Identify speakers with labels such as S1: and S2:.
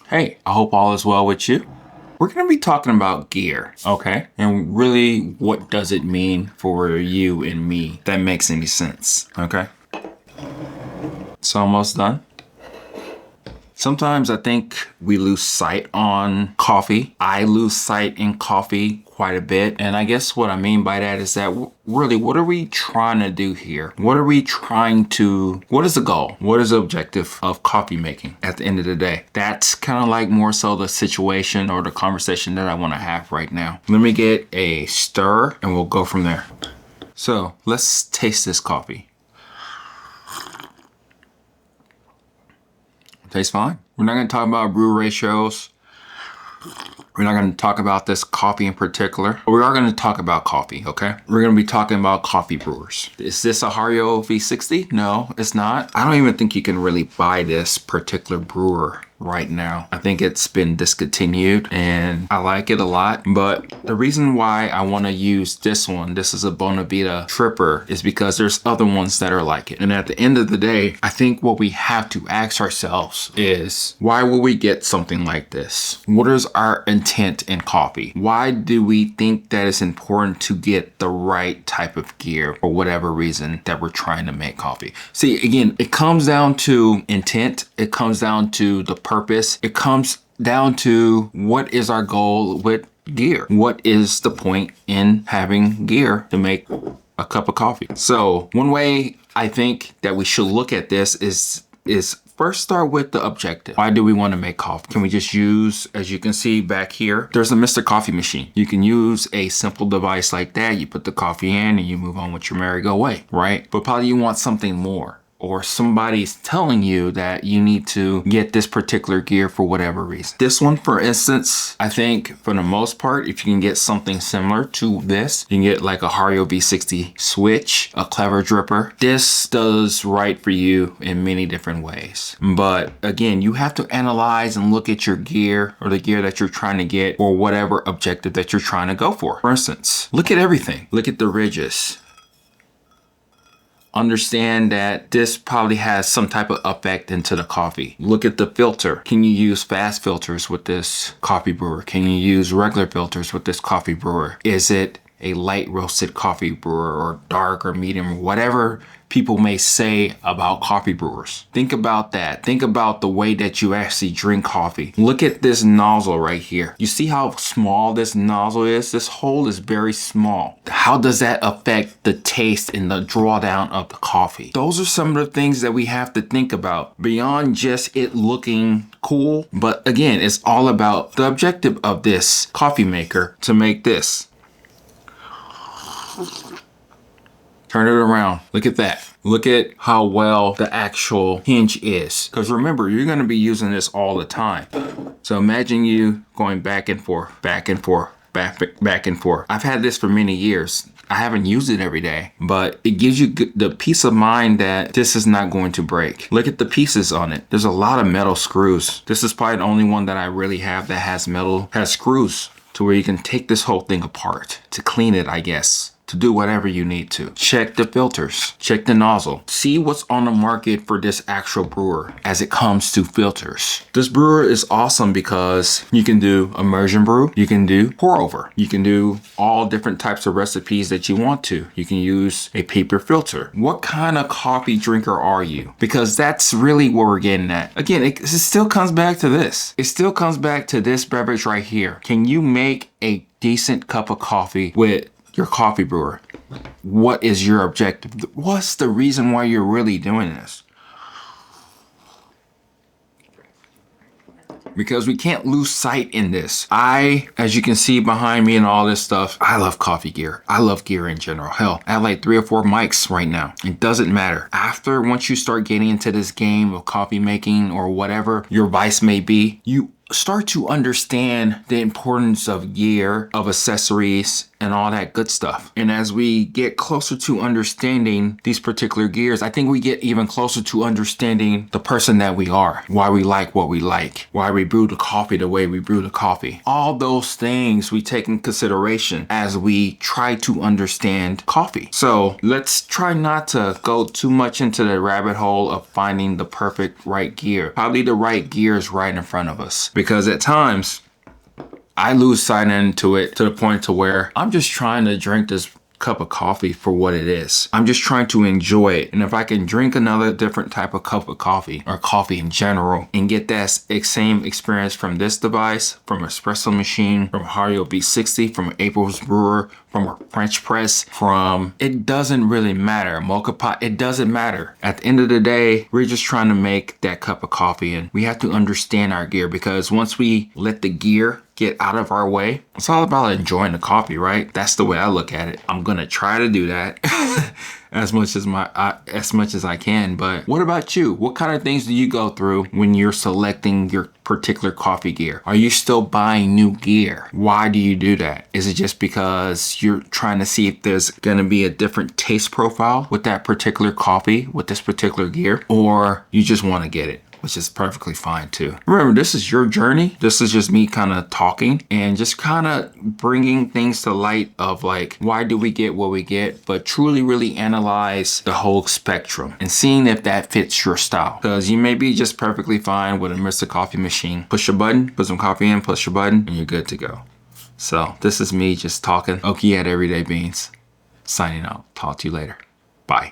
S1: Hey, I hope all is well with you. We're going to be talking about gear, okay? And really, what does it mean for you and me? If that makes any sense, okay? It's almost done. Sometimes I think we lose sight on coffee. I lose sight in coffee quite a bit. And I guess what I mean by that is that really, what are we trying to do here? What is the goal? What is the objective of coffee making at the end of the day? That's kind of like more so the situation or the conversation that I want to have right now. Let me get a stir and we'll go from there. So let's taste this coffee. Tastes fine. We're not going to talk about brew ratios. We're not going to talk about this coffee in particular. We are going to talk about coffee, okay? We're going to be talking about coffee brewers. Is this a Hario V60? No, it's not. I don't even think you can really buy this particular brewer right now. I think it's been discontinued and I like it a lot. But the reason why I want to use this one, this is a Bonavita tripper, is because there's other ones that are like it. And at the end of the day, I think what we have to ask ourselves is, why will we get something like this? What is our intent in coffee? Why do we think that it's important to get the right type of gear for whatever reason that we're trying to make coffee? See, again, it comes down to intent. It comes down to the purpose. It comes down to what is our goal with gear? What is the point in having gear to make a cup of coffee? So one way I think that we should look at this is first start with the objective. Why do we want to make coffee? Can we just use, as you can see back here, there's a Mr. Coffee machine. You can use a simple device like that. You put the coffee in and you move on with your merry-go way, right? But probably you want something more. Or somebody's telling you that you need to get this particular gear for whatever reason. This one, for instance, I think for the most part, if you can get something similar to this, you can get like a Hario V60 switch, a clever dripper. This does right for you in many different ways. But again, you have to analyze and look at your gear or the gear that you're trying to get or whatever objective that you're trying to go for. For instance, look at everything. Look at the ridges. Understand that this probably has some type of effect into the coffee. Look at the filter. Can you use fast filters with this coffee brewer? Can you use regular filters with this coffee brewer? Is it a light roasted coffee brewer or dark or medium, whatever people may say about coffee brewers? Think about that. Think about the way that you actually drink coffee. Look at this nozzle right here. You see how small this nozzle is? This hole is very small. How does that affect the taste and the drawdown of the coffee? Those are some of the things that we have to think about beyond just it looking cool. But again, it's all about the objective of this coffee maker to make this. Turn it around. Look at that. Look at how well the actual hinge is. Because remember, you're going to be using this all the time. So imagine you going back and forth, back and forth, back and forth. I've had this for many years. I haven't used it every day, but it gives you the peace of mind that this is not going to break. Look at the pieces on it. There's a lot of metal screws. This is probably the only one that I really have that has screws to where you can take this whole thing apart to clean it, I guess. To do whatever you need to. Check the filters, check the nozzle. See what's on the market for this actual brewer as it comes to filters. This brewer is awesome because you can do immersion brew, you can do pour over, you can do all different types of recipes that you want to. You can use a paper filter. What kind of coffee drinker are you? Because that's really what we're getting at. Again, it still comes back to this. It still comes back to this beverage right here. Can you make a decent cup of coffee with your coffee brewer? What is your objective? What's the reason why you're really doing this? Because we can't lose sight in this. As you can see behind me and all this stuff, I love coffee gear. I love gear in general. Hell, I have like 3 or 4 mics right now. It doesn't matter. Once you start getting into this game of coffee making or whatever your vice may be, you start to understand the importance of gear, of accessories, and all that good stuff. And as we get closer to understanding these particular gears, I think we get even closer to understanding the person that we are, why we like what we like, why we brew the coffee the way we brew the coffee. All those things we take in consideration as we try to understand coffee. So let's try not to go too much into the rabbit hole of finding the perfect right gear. Probably the right gear is right in front of us, because at times I lose sight into it to the point to where I'm just trying to drink this cup of coffee for what it is. I'm just trying to enjoy it. And if I can drink another different type of cup of coffee, or coffee in general, and get that same experience from this device, from espresso machine, from Hario B60, from April's brewer, from a French press, from, it doesn't really matter, mocha pot, it doesn't matter. At the end of the day, we're just trying to make that cup of coffee, and we have to understand our gear, because once we let the gear get out of our way, it's all about enjoying the coffee, right? That's the way I look at it. I'm gonna try to do that as much as I can. But what about you? What kind of things do you go through when you're selecting your particular coffee gear? Are you still buying new gear? Why do you do that? Is it just because you're trying to see if there's gonna be a different taste profile with that particular coffee, with this particular gear, or you just want to get it? Which is perfectly fine too. Remember, this is your journey. This is just me kind of talking and just kind of bringing things to light of like, why do we get what we get? But truly really analyze the whole spectrum and seeing if that fits your style. Because you may be just perfectly fine with a Mr. Coffee machine. Push a button, put some coffee in, push your button, and you're good to go. So this is me just talking. Okie at Everyday Beans. Signing out. Talk to you later. Bye.